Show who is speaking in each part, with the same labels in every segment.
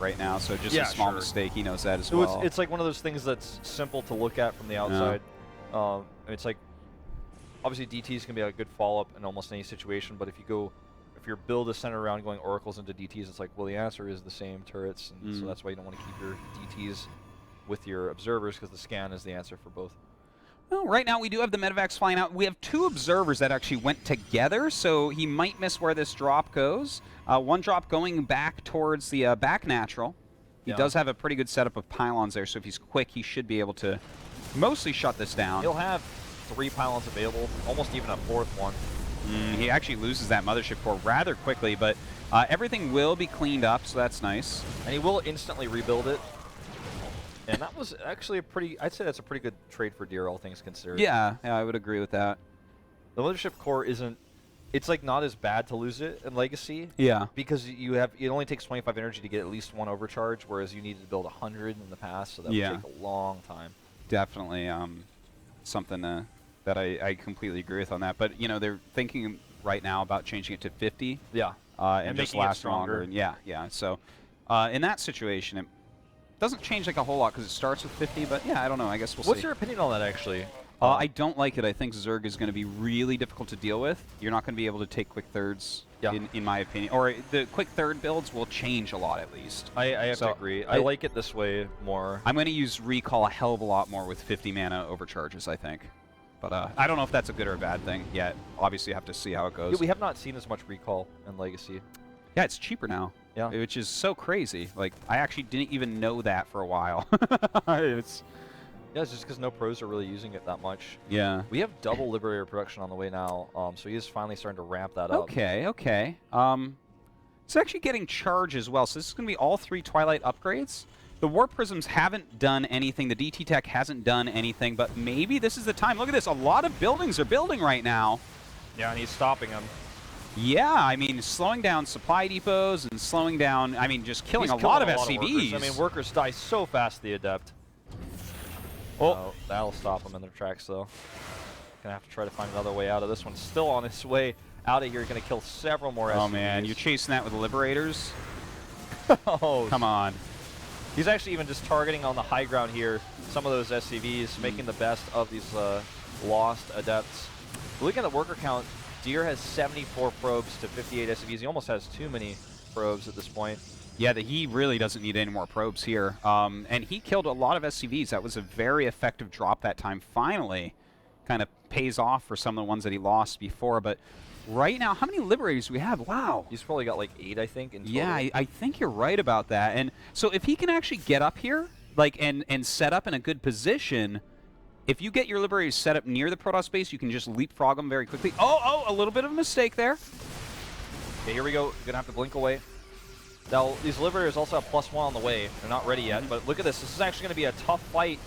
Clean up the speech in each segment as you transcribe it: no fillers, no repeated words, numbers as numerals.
Speaker 1: right now, so just a small mistake, he knows that as
Speaker 2: so
Speaker 1: well.
Speaker 2: It's like one of those things that's simple to look at from the outside. It's like, obviously DTs can be a good follow-up in almost any situation, but if your build is centered around going oracles into DTs, it's like, well, the answer is the same turrets, and so that's why you don't want to keep your DTs with your observers, because the scan is the answer for both.
Speaker 1: Well, right now we do have the medevacs flying out. We have 2 observers that actually went together, so he might miss where this drop goes. One drop going back towards the back natural. He does have a pretty good setup of pylons there, so if he's quick, he should be able to mostly shut this down.
Speaker 2: He'll have 3 pylons available, almost even a 4th one.
Speaker 1: He actually loses that mothership core rather quickly, but everything will be cleaned up, so that's nice.
Speaker 2: And he will instantly rebuild it. And that was actually a pretty, I'd say that's a pretty good trade for Deer, all things considered.
Speaker 1: Yeah, I would agree with that.
Speaker 2: The mothership core isn't, it's like not as bad to lose it in Legacy.
Speaker 1: Yeah.
Speaker 2: Because it only takes 25 energy to get at least 1 overcharge, whereas you needed to build 100 in the past, so that would take a long time.
Speaker 1: Definitely something that I completely agree with on that. But, you know, they're thinking right now about changing it to 50.
Speaker 2: Yeah.
Speaker 1: And just last longer. Yeah. So in that situation, it doesn't change like a whole lot because it starts with 50, but yeah, I don't know. I guess we'll see.
Speaker 2: What's your opinion on that, actually?
Speaker 1: I don't like it. I think Zerg is going to be really difficult to deal with. You're not going to be able to take quick thirds, in my opinion. Or the quick third builds will change a lot, at least.
Speaker 2: I have to agree. I like it this way more.
Speaker 1: I'm going to use Recall a hell of a lot more with 50 mana overcharges, I think. But I don't know if that's a good or a bad thing yet. Obviously, you have to see how it goes.
Speaker 2: Yeah, we have not seen as much Recall in Legacy.
Speaker 1: Yeah, it's cheaper now.
Speaker 2: Yeah.
Speaker 1: Which is so crazy. Like, I actually didn't even know that for a while. It's
Speaker 2: just because no pros are really using it that much.
Speaker 1: Yeah.
Speaker 2: We have double Liberator production on the way now, so he is finally starting to ramp that up.
Speaker 1: Okay. It's actually getting charge as well, so this is going to be all 3 Twilight upgrades. The Warp Prisms haven't done anything, the DT Tech hasn't done anything, but maybe this is the time. Look at this, a lot of buildings are building right now.
Speaker 2: Yeah, and he's stopping them.
Speaker 1: Yeah, I mean, slowing down supply depots and slowing down, I mean, just killing a lot of SCVs.
Speaker 2: I mean, workers die so fast, the Adept. Oh, that'll stop them in their tracks, though. Gonna have to try to find another way out of this one. Still on his way out of here. Gonna kill several more SCVs.
Speaker 1: Oh, man, you're chasing that with Liberators?
Speaker 2: Oh,
Speaker 1: come on.
Speaker 2: He's actually even just targeting on the high ground here some of those SCVs, making the best of these lost Adepts. Looking at the worker count, Deer has 74 probes to 58 SCVs. He almost has too many probes at this point.
Speaker 1: Yeah, he really doesn't need any more probes here. And he killed a lot of SCVs. That was a very effective drop that time. Finally, kind of pays off for some of the ones that he lost before. But right now, how many Liberators do we have? Wow.
Speaker 2: He's probably got like 8, I think, in total.
Speaker 1: Yeah, I think you're right about that. And so if he can actually get up here, like, and set up in a good position, if you get your Liberators set up near the Protoss base, you can just leapfrog them very quickly. Oh, a little bit of a mistake there.
Speaker 2: Okay, here we go. Gonna have to blink away. Now, these Liberators also have +1 on the way. They're not ready yet, but look at this. This is actually going to be a tough fight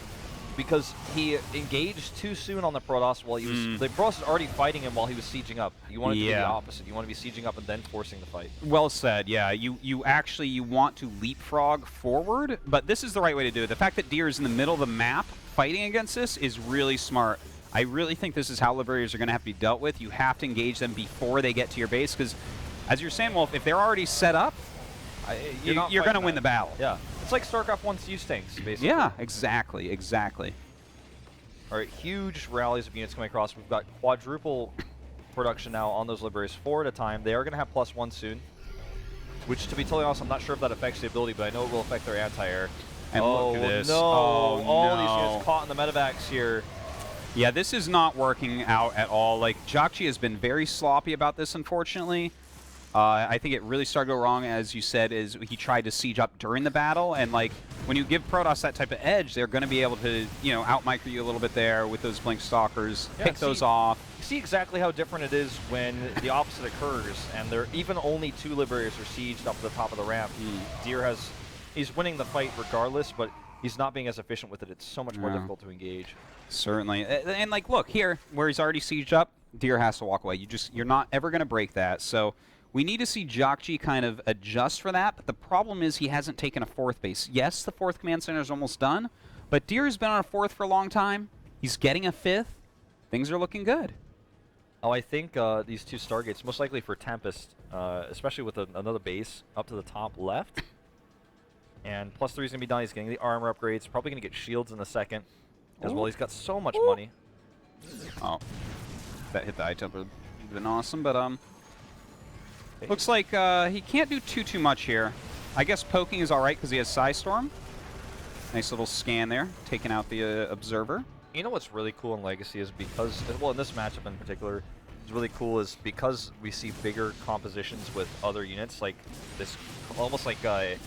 Speaker 2: because he engaged too soon on the Protoss while he was... The Protoss was already fighting him while he was sieging up. You want to do the opposite. You want to be sieging up and then forcing the fight.
Speaker 1: Well said, yeah. You want to leapfrog forward, but this is the right way to do it. The fact that Deer is in the middle of the map fighting against this is really smart. I really think this is how Liberators are going to have to be dealt with. You have to engage them before they get to your base, because as you're saying, Wolf, if they're already set up, you're going to win the battle.
Speaker 2: Yeah. It's like StarCraft 1 siege tanks, basically.
Speaker 1: Yeah, exactly.
Speaker 2: All right, huge rallies of units coming across. We've got quadruple production now on those Liberators, 4 at a time. They are going to have +1 soon, which, to be totally honest, I'm not sure if that affects the ability, but I know it will affect their anti-air.
Speaker 1: And look at this.
Speaker 2: No. All these units caught in the medevacs here.
Speaker 1: Yeah, this is not working out at all. Like, jjakji has been very sloppy about this, unfortunately. I think it really started to go wrong, as you said, is he tried to siege up during the battle, and like when you give Protoss that type of edge, they're going to be able to, you know, out-micro you a little bit there with those blink stalkers, pick those off.
Speaker 2: You see exactly how different it is when the opposite occurs, and there even only 2 Liberators are sieged up to the top of the ramp. Deer he's winning the fight regardless, but he's not being as efficient with it. It's so much more difficult to engage.
Speaker 1: Certainly, and like look here, where he's already sieged up, Deer has to walk away. You're not ever going to break that. So we need to see jjakji kind of adjust for that, but the problem is he hasn't taken a 4th base. Yes, the 4th command center is almost done, but Deer's been on a 4th for a long time. He's getting a 5th. Things are looking good.
Speaker 2: Oh, I think these 2 Stargates, most likely for Tempest, especially with another base up to the top left. And +3 is going to be done. He's getting the armor upgrades. Probably going to get shields in a second as well. He's got so much money.
Speaker 1: Oh, that hit the item would have been awesome, but looks like he can't do too much here. I guess poking is all right because he has Psystorm. Nice little scan there, taking out the observer.
Speaker 2: You know what's really cool in Legacy is because, well, in this matchup in particular, what's really cool is because we see bigger compositions with other units, like this, almost like a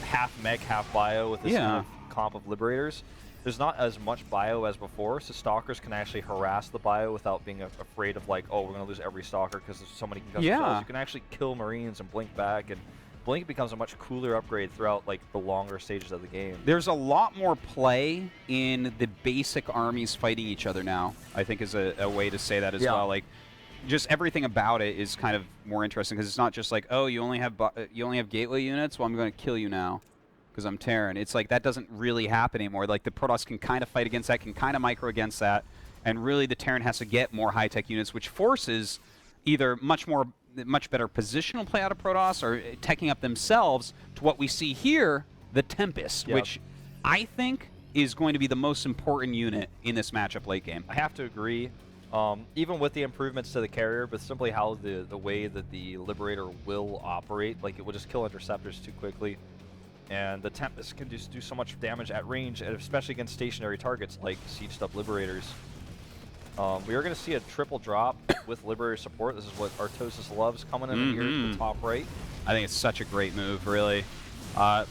Speaker 2: half mech, half bio with this kind of comp of Liberators. There's not as much bio as before, so Stalkers can actually harass the bio without being afraid of like, oh, we're going to lose every Stalker because there's so many concussions.
Speaker 1: Yeah.
Speaker 2: You can actually kill Marines and blink back, and Blink becomes a much cooler upgrade throughout like the longer stages of the game.
Speaker 1: There's a lot more play in the basic armies fighting each other now, I think is a way to say that as well. Like, just everything about it is kind of more interesting because it's not just like, oh, you only have gateway units, well, I'm going to kill you now because I'm Terran. It's like that doesn't really happen anymore. Like the Protoss can kind of fight against that, can kind of micro against that, and really the Terran has to get more high-tech units, which forces either much better positional play out of Protoss or teching up themselves to what we see here, the Tempest, which I think is going to be the most important unit in this matchup late game.
Speaker 2: I have to agree. Even with the improvements to the carrier, but simply how the way that the Liberator will operate, like it will just kill interceptors too quickly. And the Tempest can just do so much damage at range, and especially against stationary targets like sieged up Liberators. We are going to see a triple drop with Liberator support. This is what Artosis loves, coming in here to the top right.
Speaker 1: I think it's such a great move, really.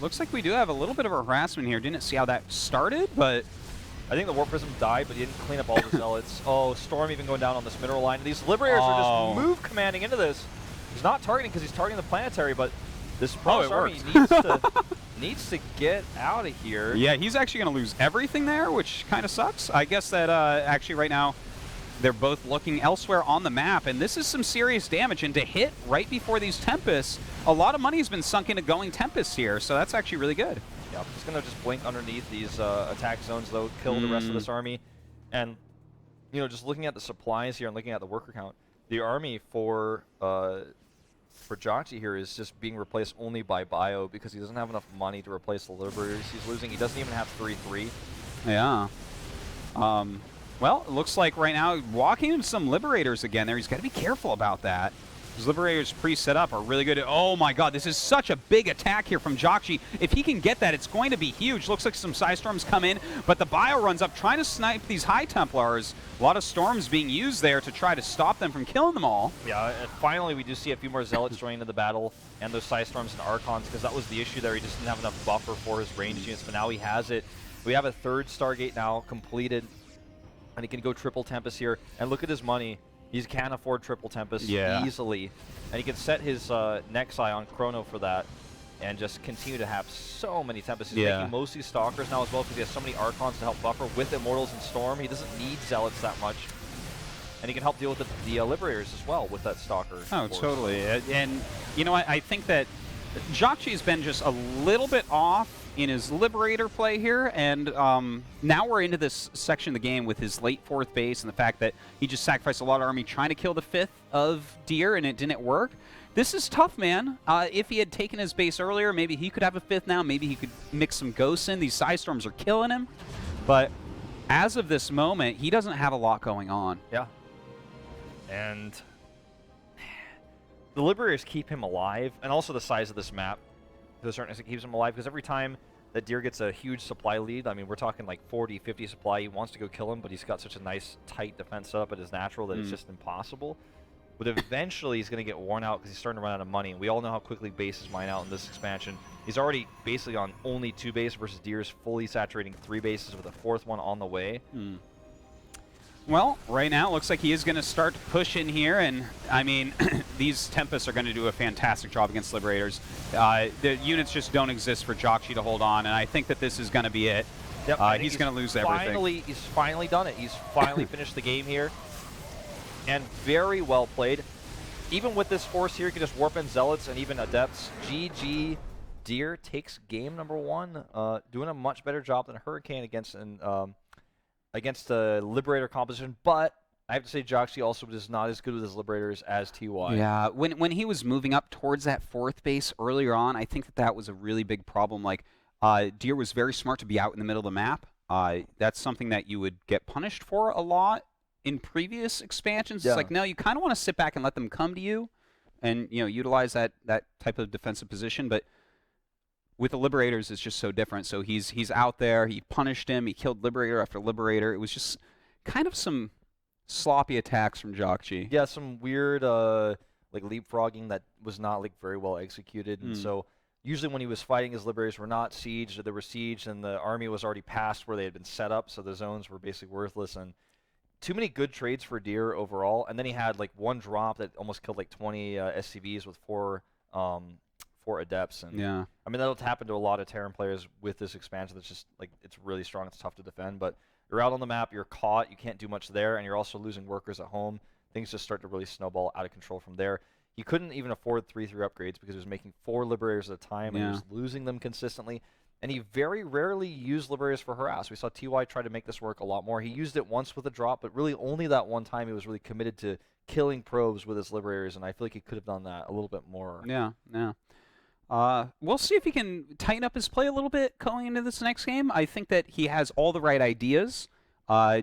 Speaker 1: Looks like we do have a little bit of a harassment here. Didn't see how that started, but
Speaker 2: I think the Warp Prism died, but he didn't clean up all the Zealots. Oh, Storm even going down on this mineral line. These Liberators are just move commanding into this. He's not targeting because he's targeting the planetary, but this Protoss army needs to get out of here.
Speaker 1: Yeah, he's actually going to lose everything there, which kind of sucks. I guess that actually right now they're both looking elsewhere on the map, and this is some serious damage. And to hit right before these Tempests, a lot of money has been sunk into going Tempests here, so that's actually really good.
Speaker 2: Yeah, he's going to just blink underneath these attack zones, though, kill the rest of this army. And, you know, just looking at the supplies here and looking at the worker count, the army for jjakji here is just being replaced only by bio because he doesn't have enough money to replace the Liberators he's losing. He doesn't even have 3-3.
Speaker 1: Yeah. Well, it looks like right now walking into some Liberators again there. He's got to be careful about that. Those Liberators pre-set up are really good. Oh my god, this is such a big attack here from jjakji. If he can get that, it's going to be huge. Looks like some Psystorms come in, but the bio runs up trying to snipe these High Templars. A lot of Storms being used there to try to stop them from killing them all.
Speaker 2: Yeah, and finally we do see a few more Zealots joining into the battle, and those Psystorms and Archons, because that was the issue there. He just didn't have enough buffer for his ranged units, but now he has it. We have a third Stargate now completed, and he can go triple Tempest here. And look at his money. He can afford triple Tempest easily. And he can set his Nexi on Chrono for that and just continue to have so many Tempests. He's making mostly Stalkers now as well because he has so many Archons to help buffer with Immortals and Storm. He doesn't need Zealots that much. And he can help deal with the Liberators as well with that Stalker. Oh, force.
Speaker 1: Totally. And, you know, I think that jjakji's been just a little bit off in his Liberator play here, and now we're into this section of the game with his late 4th base and the fact that he just sacrificed a lot of army trying to kill the 5th of Deer and it didn't work. This is tough, man. If he had taken his base earlier, maybe he could have a 5th now. Maybe he could mix some ghosts in. These Psystorms are killing him. But as of this moment, he doesn't have a lot going on.
Speaker 2: Yeah. And the Liberators keep him alive, and also the size of this map to a certain extent keeps him alive, because every time that Deer gets a huge supply lead, I mean, we're talking like 40, 50 supply, he wants to go kill him, but he's got such a nice, tight defense set up at his natural that it's just impossible. But eventually he's going to get worn out because he's starting to run out of money, and we all know how quickly bases mine out in this expansion. He's already basically on only 2 bases versus Deer's fully saturating 3 bases with a 4th one on the way.
Speaker 1: Well, right now it looks like he is going to start to push in here, and I mean, these Tempests are going to do a fantastic job against Liberators. The units just don't exist for jjakji to hold on, and I think that this is going to be it. Yep, he's going to lose everything.
Speaker 2: He's finally done it. He's finally finished the game here, and very well played. Even with this force here, you can just warp in Zealots and even Adepts. GG. Deer takes game number 1, doing a much better job than Hurricane against the Liberator composition, but I have to say jjakji also is not as good with his Liberators as TY.
Speaker 1: Yeah, when he was moving up towards that 4th base earlier on, I think that was a really big problem. Like, Deer was very smart to be out in the middle of the map. That's something that you would get punished for a lot in previous expansions.
Speaker 2: Yeah.
Speaker 1: It's like, no, you kind of want to sit back and let them come to you and, utilize that type of defensive position. But with the Liberators, it's just so different. So he's out there. He punished him. He killed Liberator after Liberator. It was just kind of some sloppy attacks from jjakji.
Speaker 2: Yeah, some weird like leapfrogging that was not like very well executed. And so usually when he was fighting, his Liberators were not sieged, or they were sieged, and the army was already past where they had been set up, so the zones were basically worthless. And too many good trades for Deer overall. And then he had like one drop that almost killed like 20 SCVs with four adepts. And
Speaker 1: Yeah.
Speaker 2: I mean, that'll happen to a lot of Terran players with this expansion. That's just like, it's really strong. It's tough to defend, but you're out on the map, you're caught, you can't do much there, and you're also losing workers at home. Things just start to really snowball out of control from there. He couldn't even afford 3/3 upgrades because he was making 4 Liberators at a time, and he was losing them consistently. And he very rarely used Liberators for harass. We saw TY try to make this work a lot more. He used it once with a drop, but really only that one time he was really committed to killing probes with his Liberators, and I feel like he could have done that a little bit more.
Speaker 1: Yeah, yeah. We'll see if he can tighten up his play a little bit going into this next game. I think that he has all the right ideas.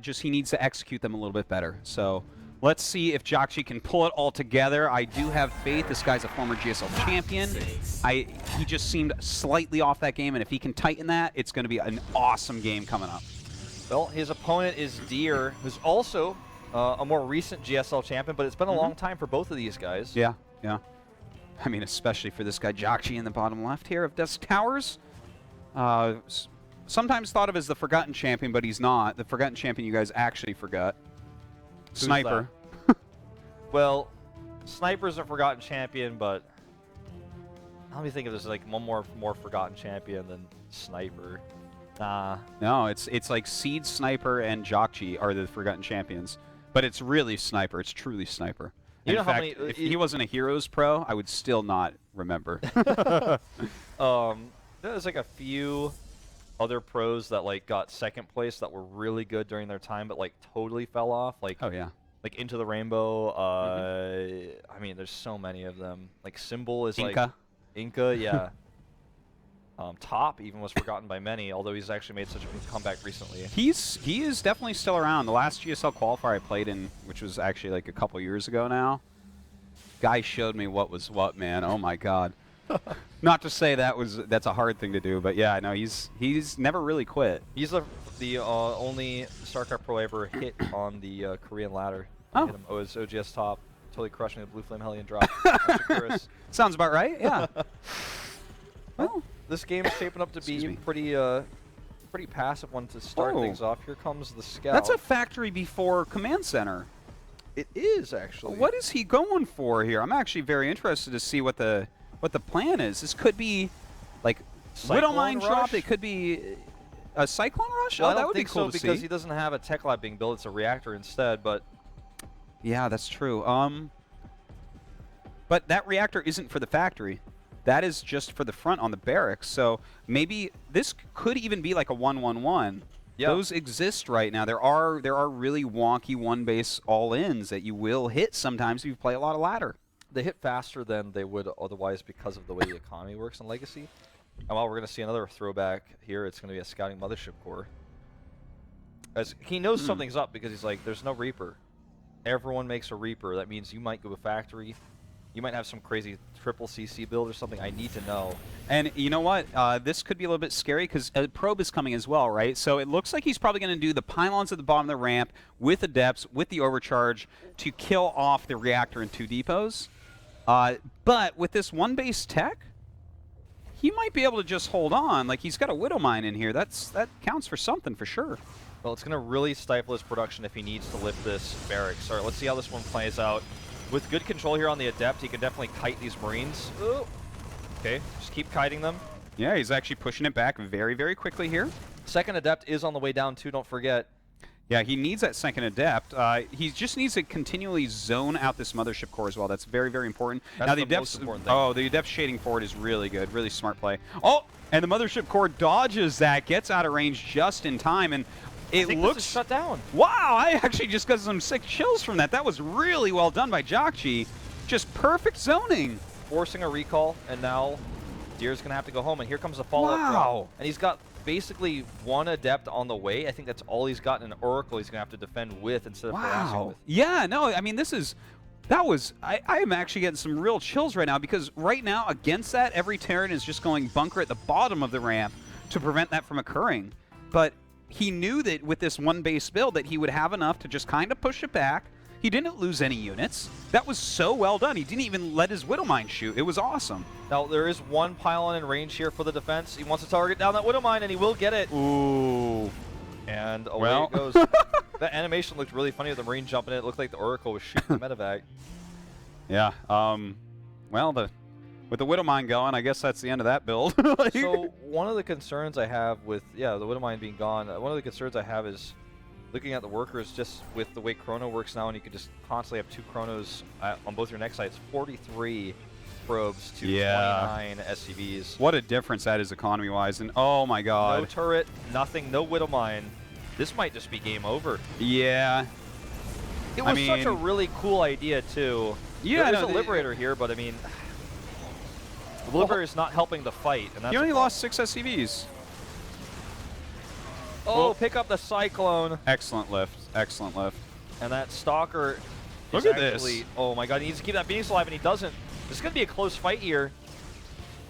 Speaker 1: Just he needs to execute them a little bit better. So let's see if jjakji can pull it all together. I do have faith. This guy's a former GSL champion. He just seemed slightly off that game, and if he can tighten that, it's going to be an awesome game coming up.
Speaker 2: Well, his opponent is Deer, who's also a more recent GSL champion, but it's been a long time for both of these guys.
Speaker 1: Yeah, yeah. I mean, especially for this guy jjakji in the bottom left here of Desk Towers. Sometimes thought of as the forgotten champion, but he's not. The forgotten champion you guys actually forgot.
Speaker 2: Who's
Speaker 1: Sniper.
Speaker 2: Well, Sniper's a forgotten champion, but let me think if there's like one more forgotten champion than Sniper. Nah.
Speaker 1: No, it's like Seed, Sniper, and jjakji are the forgotten champions. But it's really Sniper. It's truly Sniper.
Speaker 2: You know
Speaker 1: in
Speaker 2: how
Speaker 1: fact,
Speaker 2: many,
Speaker 1: if he wasn't a Heroes Pro, I would still not remember.
Speaker 2: There's like a few other pros that like got second place that were really good during their time, but like totally fell off. Like,
Speaker 1: oh yeah.
Speaker 2: Like Into the Rainbow. I mean, there's so many of them. Like Symbol is
Speaker 1: Inca.
Speaker 2: like Inca, yeah. Top even was forgotten by many, although he's actually made such a big comeback recently.
Speaker 1: He is definitely still around. The last GSL qualifier I played in, which was actually like a couple years ago now, guy showed me what was what, man. Oh my God. Not to say that's a hard thing to do, but yeah, no, he's never really quit.
Speaker 2: He's the only StarCraft pro ever hit on the Korean ladder.
Speaker 1: Oh.
Speaker 2: Hit him. Oh, his OGS top. Totally crushed me with Blue Flame Hellion drop.
Speaker 1: Sounds about right, yeah. Well,
Speaker 2: this game is shaping up to be pretty passive one to start things off. Here comes the Scout.
Speaker 1: That's a factory before Command Center.
Speaker 2: It is, actually.
Speaker 1: What is he going for here? I'm actually very interested to see what the plan is. This could be like Widow Mine drop. It could be a Cyclone Rush.
Speaker 2: Well,
Speaker 1: that would be cool to see.
Speaker 2: Because he doesn't have a tech lab being built. It's a reactor instead, but...
Speaker 1: Yeah, that's true. But that reactor isn't for the factory. That is just for the front on the barracks. So maybe this could even be like a 1-1-1. Yep. Those exist right now. There are really wonky one-base all-ins that you will hit sometimes if you play a lot of ladder.
Speaker 2: They hit faster than they would otherwise because of the way the economy works in Legacy. And while we're going to see another throwback here, it's going to be a scouting Mothership core. As he knows something's up because he's like, there's no Reaper. Everyone makes a Reaper. That means you might go to factory. You might have some crazy triple CC build or something. I need to know.
Speaker 1: And you know what? This could be a little bit scary because a probe is coming as well, right? So it looks like he's probably going to do the pylons at the bottom of the ramp with adepts, with the overcharge to kill off the reactor and 2 depots. But with this one base tech, he might be able to just hold on. Like, he's got a Widow Mine in here. That counts for something for sure.
Speaker 2: Well, it's going to really stifle his production if he needs to lift this barracks. All right, let's see how this one plays out. With good control here on the Adept, he can definitely kite these Marines. Ooh. Okay, just keep kiting them.
Speaker 1: Yeah, he's actually pushing it back very, very quickly here.
Speaker 2: Second Adept is on the way down, too, don't forget.
Speaker 1: Yeah, he needs that second Adept. He just needs to continually zone out this Mothership core as well. That's very, very important.
Speaker 2: That's
Speaker 1: now the
Speaker 2: most important thing.
Speaker 1: Oh, the Adept shading forward is really good. Really smart play. Oh, and the Mothership core dodges that, gets out of range just in time, and it looks
Speaker 2: shut down.
Speaker 1: Wow, I actually just got some sick chills from that. That was really well done by jjakji. Just perfect zoning.
Speaker 2: Forcing a recall, and now Deer's going to have to go home, and here comes the follow-up drop. And he's got basically one Adept on the way. I think that's all he's got in an Oracle he's going to have to defend with instead of harassing with.
Speaker 1: Yeah, no, I mean, I am actually getting some real chills right now, because right now, against that, every Terran is just going bunker at the bottom of the ramp to prevent that from occurring. But he knew that with this one base build that he would have enough to just kind of push it back. He didn't lose any units. That was so well done. He didn't even let his Widowmine shoot. It was awesome.
Speaker 2: Now, there is one pylon in range here for the defense. He wants to target down that Widowmine, and he will get it.
Speaker 1: Ooh.
Speaker 2: And away it goes. That animation looked really funny with the Marine jumping in. It looked like the Oracle was shooting the medevac.
Speaker 1: Yeah. Well, with the Widowmine going, I guess that's the end of that build.
Speaker 2: So one of the concerns I have with, the Widowmine being gone, one of the concerns I have is looking at the workers just with the way Chrono works now, and you can just constantly have 2 Chronos on both your next sites, 43 probes to 29 SCVs.
Speaker 1: What a difference that is economy-wise, and oh my god.
Speaker 2: No turret, nothing, no Widowmine. This might just be game over.
Speaker 1: Yeah.
Speaker 2: It was such a really cool idea, too.
Speaker 1: Yeah,
Speaker 2: there's a Liberator here, but I mean, the Liberator is not helping the fight, and that's
Speaker 1: you only lost 6 SCVs.
Speaker 2: Oh, pick up the Cyclone.
Speaker 1: Excellent lift. Excellent lift.
Speaker 2: And that Stalker
Speaker 1: Look
Speaker 2: is
Speaker 1: at
Speaker 2: actually,
Speaker 1: this.
Speaker 2: Oh my god, he needs to keep that Phoenix alive, and he doesn't. This is going to be a close fight here.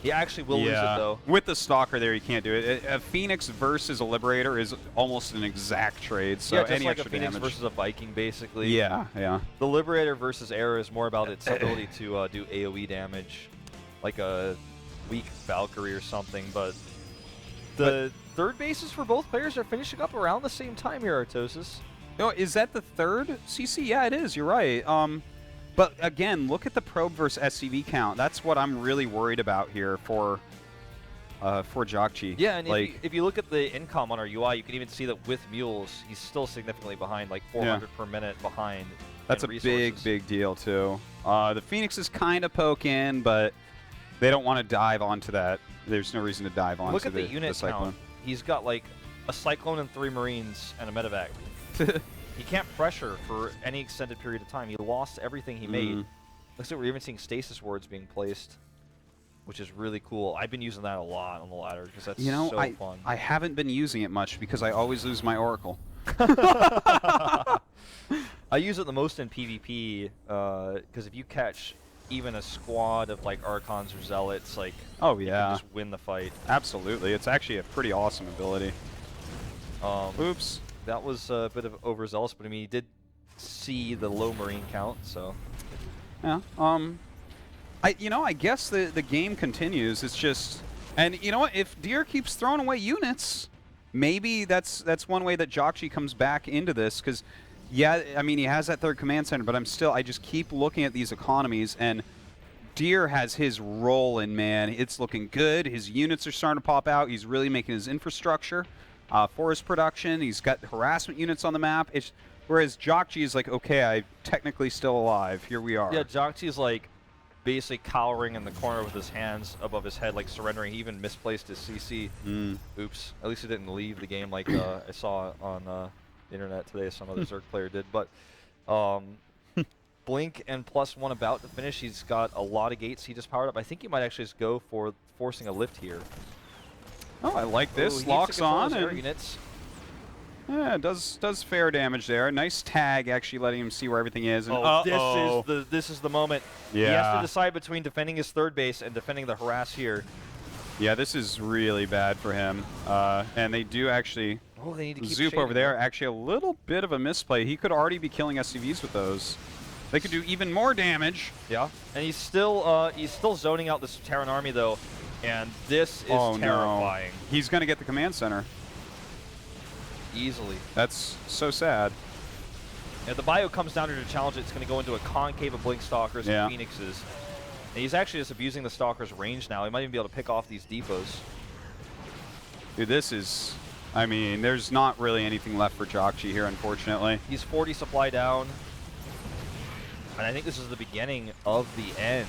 Speaker 2: He actually will lose it, though.
Speaker 1: With the Stalker there, you can't do it. A Phoenix versus a Liberator is almost an exact trade, so
Speaker 2: just
Speaker 1: any
Speaker 2: like
Speaker 1: extra
Speaker 2: a Phoenix
Speaker 1: damage.
Speaker 2: versus a Viking, basically.
Speaker 1: Yeah, yeah.
Speaker 2: The Liberator versus Air is more about its ability to do AoE damage, like a weak Valkyrie or something, but the third bases for both players are finishing up around the same time here, Artosis.
Speaker 1: No, is that the third CC? Yeah, it is. You're right. But again, look at the probe versus SCV count. That's what I'm really worried about here for jjakji.
Speaker 2: Yeah, and if you look at the income on our UI, you can even see that with mules, he's still significantly behind, like 400 per minute behind.
Speaker 1: That's a big deal too. The Phoenix is kind of poking, but they don't want to dive onto that. There's no reason to dive onto
Speaker 2: look at the unit count. He's got like a Cyclone and 3 Marines and a medevac. He can't pressure for any extended period of time. He lost everything he made. Looks like we're even seeing stasis wards being placed, which is really cool. I've been using that a lot on the ladder because that's so fun.
Speaker 1: I haven't been using it much because I always lose my Oracle.
Speaker 2: I use it the most in PvP because if you catch even a squad of like Archons or Zealots, like you can just win the fight.
Speaker 1: Absolutely, it's actually a pretty awesome ability. Oops.
Speaker 2: That was a bit of overzealous, but I mean, he did see the low Marine count, so.
Speaker 1: Yeah. I guess the game continues. It's just, and you know what? If Deer keeps throwing away units, maybe that's one way that jjakji comes back into this. Because, yeah, I mean, he has that 3rd command center, but I just keep looking at these economies, and Deer has his roll in, man. It's looking good. His units are starting to pop out. He's really making his infrastructure. For his production, he's got harassment units on the map. Whereas jjakji is like, okay, I'm technically still alive. Here we are.
Speaker 2: Yeah, jjakji is like basically cowering in the corner with his hands above his head, like surrendering. He even misplaced his CC. Oops. At least he didn't leave the game like I saw on the internet today. Some other Zerg player did. But Blink and +1 about to finish. He's got a lot of gates he just powered up. I think he might actually just go for forcing a lift here.
Speaker 1: Oh, I like this. Locks on.
Speaker 2: And units.
Speaker 1: Yeah, it does fair damage there. Nice tag, actually letting him see where everything is. And
Speaker 2: this is the moment.
Speaker 1: Yeah.
Speaker 2: He has to decide between defending his 3rd base and defending the harass here.
Speaker 1: Yeah, this is really bad for him. And they do actually
Speaker 2: they need to keep
Speaker 1: Zoop over there. Actually, a little bit of a misplay. He could already be killing SCVs with those. They could do even more damage.
Speaker 2: Yeah, and he's still zoning out this Terran army though. And this is terrifying.
Speaker 1: No. He's going to get the command center.
Speaker 2: Easily.
Speaker 1: That's so sad.
Speaker 2: If the bio comes down here to challenge it, it's going to go into a concave of Blink Stalkers and Phoenixes. And he's actually just abusing the Stalker's range now. He might even be able to pick off these depots.
Speaker 1: Dude, this is... I mean, there's not really anything left for jjakji here, unfortunately.
Speaker 2: He's 40 supply down. And I think this is the beginning of the end.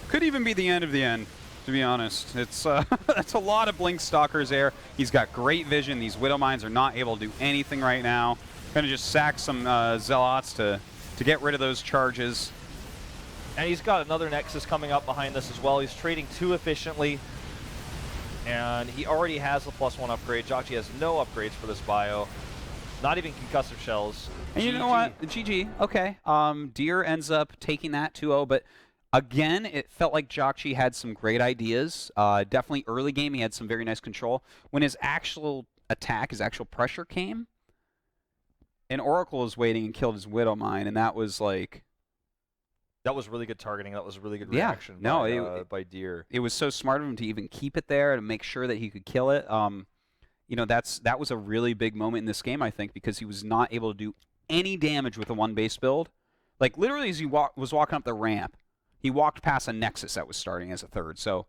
Speaker 1: Could even be the end of the end. To be honest, it's that's a lot of Blink Stalkers there. He's got great vision. These Widowmines are not able to do anything right now. Gonna just sack some Zealots to get rid of those charges.
Speaker 2: And he's got another Nexus coming up behind this as well. He's trading too efficiently. And he already has the +1 upgrade. jjakji has no upgrades for this bio. Not even concussive shells.
Speaker 1: And you know what? GG. Okay. Deer ends up taking that 2-0, but again, it felt like jjakji had some great ideas. Definitely early game, he had some very nice control. When his actual attack, his actual pressure came, and Oracle was waiting and killed his Widow Mine, and that was like...
Speaker 2: That was really good targeting. That was a really good
Speaker 1: Yeah,
Speaker 2: reaction by Deer.
Speaker 1: It was so smart of him to even keep it there to make sure that he could kill it. You know, that was a really big moment in this game, I think, because he was not able to do any damage with a one-base build. Like, literally, as he was walking up the ramp, he walked past a Nexus that was starting as a third. So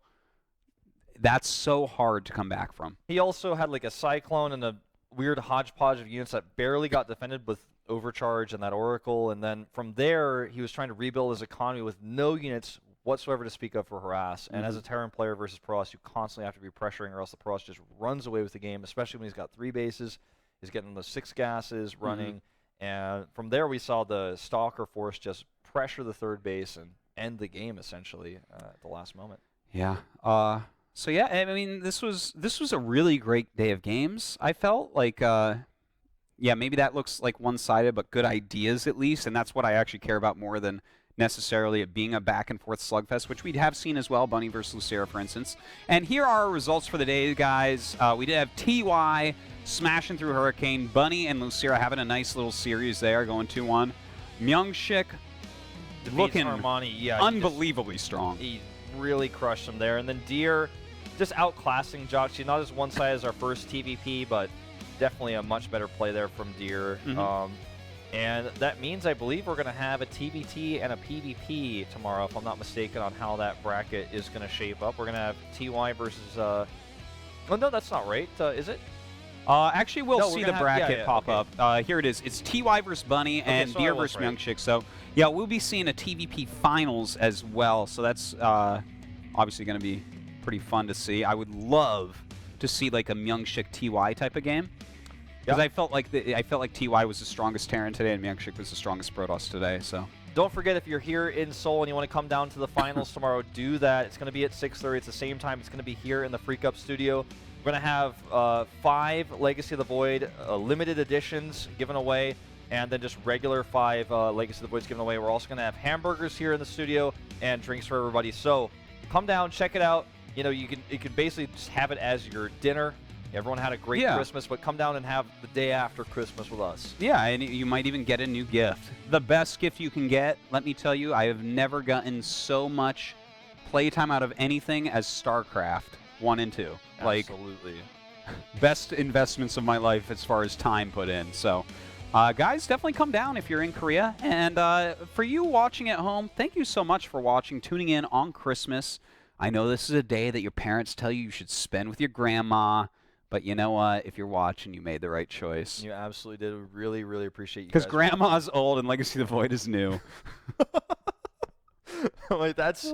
Speaker 1: that's so hard to come back from.
Speaker 2: He also had, like, a Cyclone and a weird hodgepodge of units that barely got defended with Overcharge and that Oracle, and then from there he was trying to rebuild his economy with no units whatsoever to speak of for Harass. And as a Terran player versus Protoss, you constantly have to be pressuring, or else the Protoss just runs away with the game, especially when he's got 3 bases. He's getting the 6 gases running, and from there we saw the Stalker Force just pressure the 3rd base and end the game essentially at the last moment.
Speaker 1: Yeah. So yeah, I mean, this was a really great day of games. I felt like. Yeah, maybe that looks like one-sided, but good ideas at least, and that's what I actually care about more than necessarily it being a back-and-forth slugfest, which we have seen as well, Bunny versus Losira, for instance. And here are our results for the day, guys. We did have TY smashing through Hurricane, Bunny and Losira having a nice little series there, going 2-1. MyuNgSIK looking
Speaker 2: Armani, yeah,
Speaker 1: unbelievably strong.
Speaker 2: He really crushed him there. And then Deer just outclassing jjakji, not as one-sided as our first TVP, but definitely a much better play there from Deer. And that means, I believe, we're going to have a TBT and a PvP tomorrow, if I'm not mistaken, on how that bracket is going to shape up. We're going to have TY versus... Oh, no, that's not right. Is it?
Speaker 1: Actually, we'll see the bracket pop up. Here it is. It's TY versus Bunny and
Speaker 2: so
Speaker 1: Deer versus MyuNgSIK. So, yeah, we'll be seeing a TVP finals as well. So that's obviously going to be pretty fun to see. I would love to see like a MyuNgSIK TY type of game. Because I felt like TY was the strongest Terran today, and MyuNgSIK was the strongest Protoss today. So
Speaker 2: don't forget, if you're here in Seoul and you want to come down to the finals tomorrow, do that. It's going to be at 6:30. It's the same time. It's going to be here in the FreecaTV studio. We're going to have 5 Legacy of the Void limited editions given away, and then just regular 5 Legacy of the Voids given away. We're also going to have hamburgers here in the studio and drinks for everybody. So come down, check it out. You know, you can basically just have it as your dinner. Everyone had a great Christmas, but come down and have the day after Christmas with us.
Speaker 1: Yeah, and you might even get a new gift. The best gift you can get, let me tell you, I have never gotten so much playtime out of anything as StarCraft 1 and 2.
Speaker 2: Absolutely.
Speaker 1: Like, best investments of my life as far as time put in. So, guys, definitely come down if you're in Korea. And for you watching at home, thank you so much for watching, tuning in on Christmas. I know this is a day that your parents tell you should spend with your grandma. But you know what? If you're watching, you made the right choice.
Speaker 2: You absolutely did. We really, really appreciate you guys.
Speaker 1: Because Grandma's old and Legacy of the Void is new.
Speaker 2: Like, that's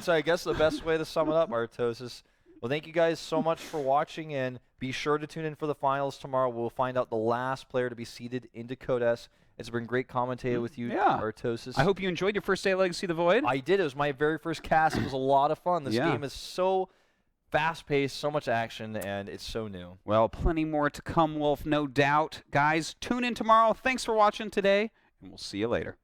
Speaker 2: I guess the best way to sum it up, Artosis. Well, thank you guys so much for watching, and be sure to tune in for the finals tomorrow. We'll find out the last player to be seeded into Code S. It's been great commentating with you, Artosis.
Speaker 1: I hope you enjoyed your first day of Legacy of the Void.
Speaker 2: I did. It was my very first cast. It was a lot of fun. This game is so fast-paced, so much action, and it's so new.
Speaker 1: Well, plenty more to come, Wolf, no doubt. Guys, tune in tomorrow. Thanks for watching today, and we'll see you later.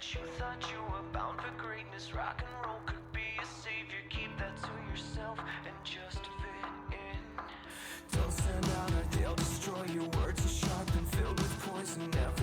Speaker 3: You thought you were bound for greatness. Rock and roll could be a savior. Keep that to yourself and just fit in. Don't stand out or they'll destroy. Your words are sharp and filled with poison. Never